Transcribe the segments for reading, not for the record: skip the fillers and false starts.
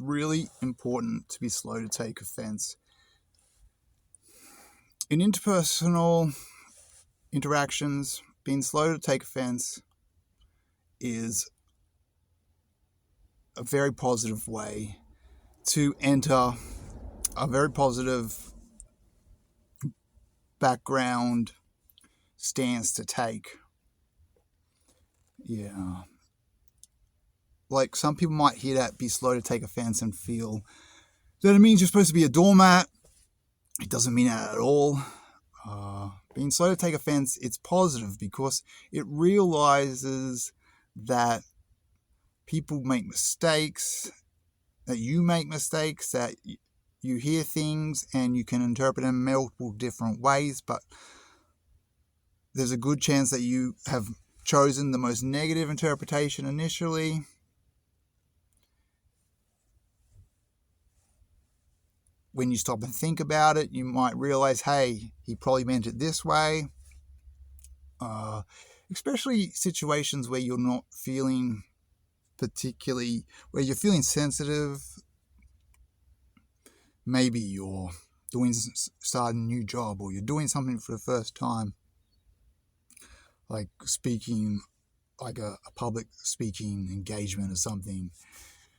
really important to be slow to take offense. In interpersonal interactions, being slow to take offense is a very positive way to enter a very positive background stance to take. Yeah. Like, some people might hear that, be slow to take offense, and feel that it means you're supposed to be a doormat. It doesn't mean that at all. Being slow to take offense, it's positive because it realizes that people make mistakes, that you make mistakes, that you hear things and you can interpret them multiple different ways, but there's a good chance that you have chosen the most negative interpretation initially. When you stop and think about it, you might realize, hey, he probably meant it this way. Especially situations where you're not feeling particularly, where you're feeling sensitive. Maybe you're starting a new job, or you're doing something for the first time, like speaking, like a public speaking engagement or something.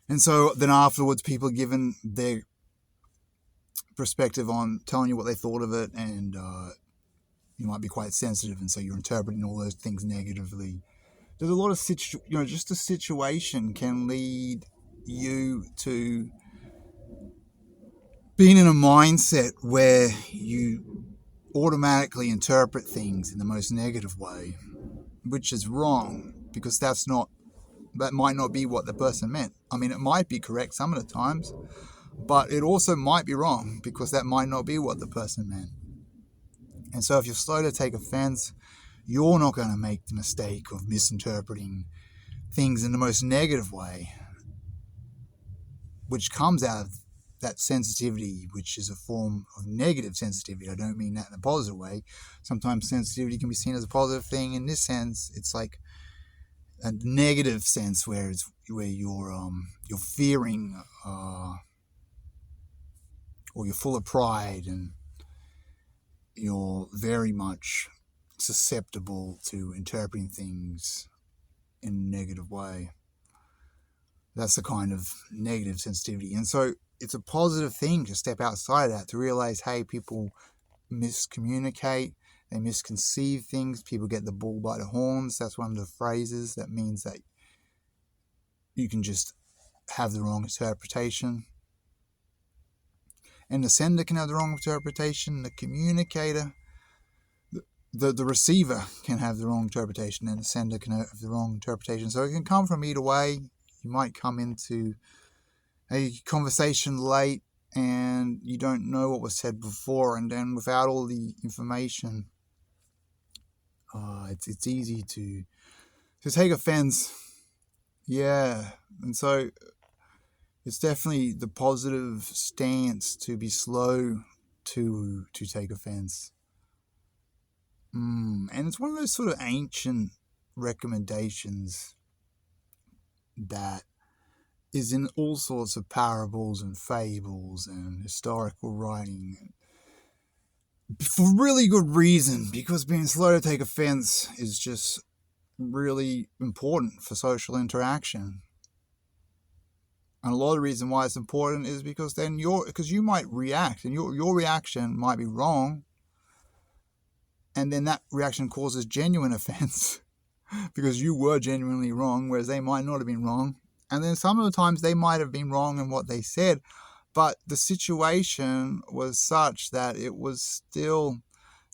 And so then afterwards, people are given their perspective on telling you what they thought of it, and you might be quite sensitive, and so you're interpreting all those things negatively. There's a lot of just a situation can lead you to being in a mindset where you automatically interpret things in the most negative way, which is wrong, because that might not be what the person meant. I mean, it might be correct some of the times, but it also might be wrong, because that might not be what the person meant. And so if you're slow to take offense, you're not going to make the mistake of misinterpreting things in the most negative way, which comes out of that sensitivity, which is a form of negative sensitivity. I don't mean that in a positive way. Sometimes sensitivity can be seen as a positive thing. In this sense, it's like a negative sense where you're fearing, or you're full of pride, and you're very much susceptible to interpreting things in a negative way. That's the kind of negative sensitivity. And so it's a positive thing to step outside of that, to realize, hey, people miscommunicate, they misconceive things, people get the bull by the horns. That's one of the phrases that means that you can just have the wrong interpretation. And the sender can have the wrong interpretation, the communicator, the receiver can have the wrong interpretation, and the sender can have the wrong interpretation. So it can come from either way. You might come into a conversation late and you don't know what was said before, and then without all the information, it's easy to take offense. Yeah, and so it's definitely the positive stance to be slow to take offense. And it's one of those sort of ancient recommendations that is in all sorts of parables and fables and historical writing, for really good reason, because being slow to take offense is just really important for social interaction. And a lot of the reason why it's important is because then you might react, and your reaction might be wrong, and then that reaction causes genuine offense because you were genuinely wrong, whereas they might not have been wrong. And then some of the times they might have been wrong in what they said, but the situation was such that it was still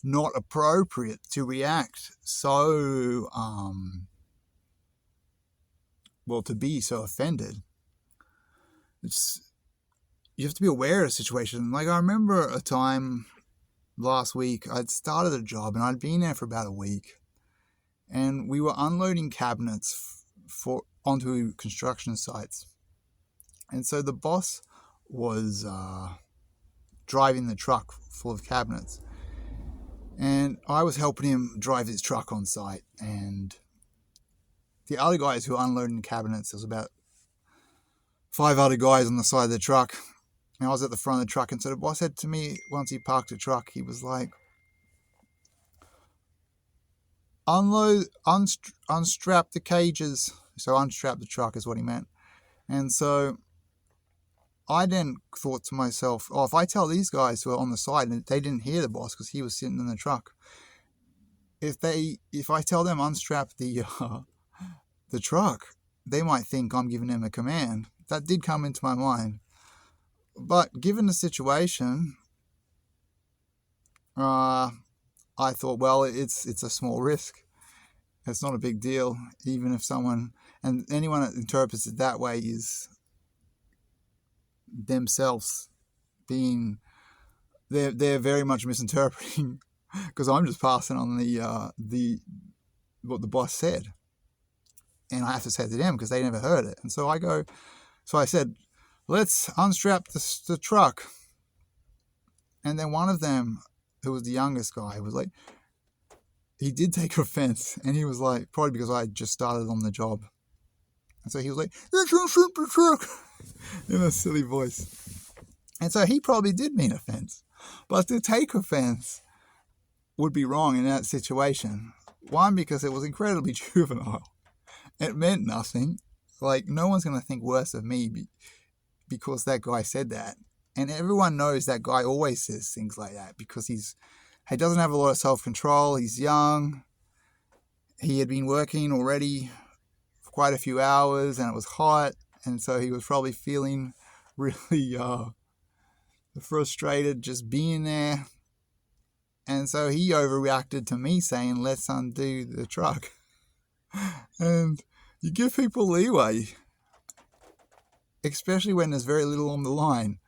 not appropriate to react so, to be so offended. You have to be aware of the situation. Like, I remember a time last week, I'd started a job and I'd been there for about a week, and we were unloading cabinets onto construction sites. And so the boss was driving the truck full of cabinets, and I was helping him drive his truck on site. And the other guys who were unloading the cabinets, there was about 5 other guys on the side of the truck. And I was at the front of the truck, and so the boss said to me, once he parked the truck, he was like, unstrap the cages. So unstrap the truck is what he meant. And so I then thought to myself, if I tell these guys who are on the side, and they didn't hear the boss because he was sitting in the truck, if I tell them unstrap the truck, they might think I'm giving them a command. That did come into my mind. But given the situation, I thought, well, it's a small risk. It's not a big deal, even if someone, and anyone that interprets it that way is themselves being, they're very much misinterpreting, because I'm just passing on the what the boss said, and I have to say to them because they never heard it. And so I said, let's unstrap the truck. And then one of them, who was the youngest guy, was like, he did take offense, and he was like, probably because I had just started on the job. And so he was like, let's unstrap the truck, in a silly voice. And so he probably did mean offense. But to take offense would be wrong in that situation. One, because it was incredibly juvenile. It meant nothing. Like, no one's going to think worse of me because that guy said that. And everyone knows that guy always says things like that because he doesn't have a lot of self-control. He's young. He had been working already for quite a few hours, and it was hot. And so he was probably feeling really frustrated just being there. And so he overreacted to me saying, let's undo the truck. And you give people leeway, especially when there's very little on the line.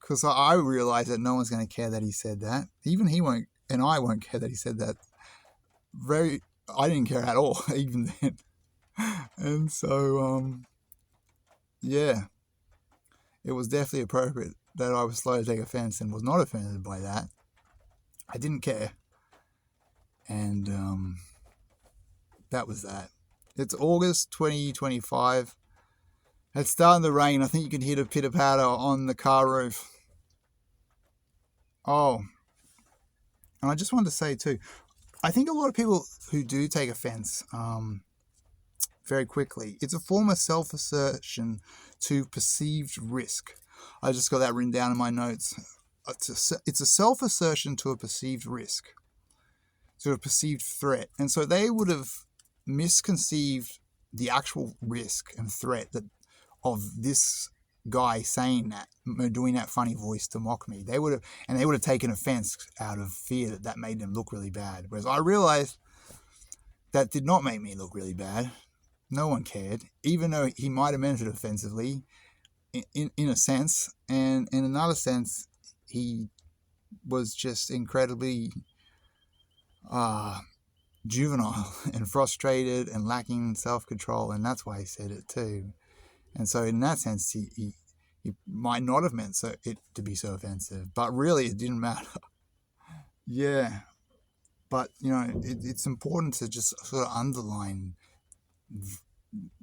Because I realize that no one's going to care that he said that. Even he won't, and I won't care that he said that. I didn't care at all, even then. And so, yeah, it was definitely appropriate that I was slow to take offense and was not offended by that. I didn't care. And that was that. It's August 2025. It's starting to rain. I think you can hear the pitter-patter on the car roof. Oh, and I just wanted to say too, I think a lot of people who do take offense very quickly, it's a form of self-assertion to perceived risk. I just got that written down in my notes. It's a self-assertion to a perceived risk, to a perceived threat. And so they would have misconceived the actual risk and threat of this guy saying that, doing that funny voice to mock me. They would have taken offense out of fear that made them look really bad. Whereas I realized that did not make me look really bad. No one cared, even though he might have meant it offensively in a sense. And in another sense, he was just incredibly juvenile and frustrated and lacking self-control. And that's why he said it too. And so in that sense, he might not have meant it to be so offensive, but really it didn't matter. Yeah. But, it's important to just sort of underline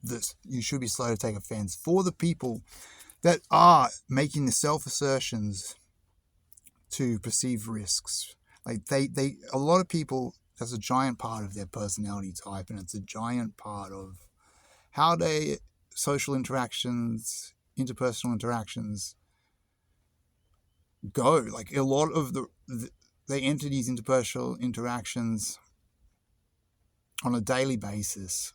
this. You should be slow to take offense for the people that are making the self-assertions to perceive risks. Like a lot of people, that's a giant part of their personality type, and it's a giant part of how they social interactions, interpersonal interactions go. Like a lot of they enter these interpersonal interactions on a daily basis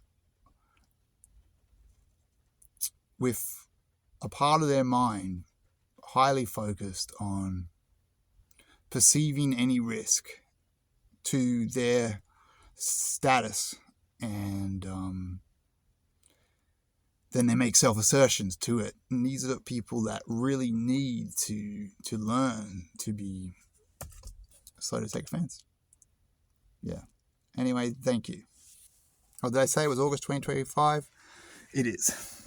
with a part of their mind highly focused on perceiving any risk to their status, and then they make self-assertions to it. And these are the people that really need to learn to be slow to take offense. Yeah. Anyway, thank you. Oh, did I say it was August 2025? It is.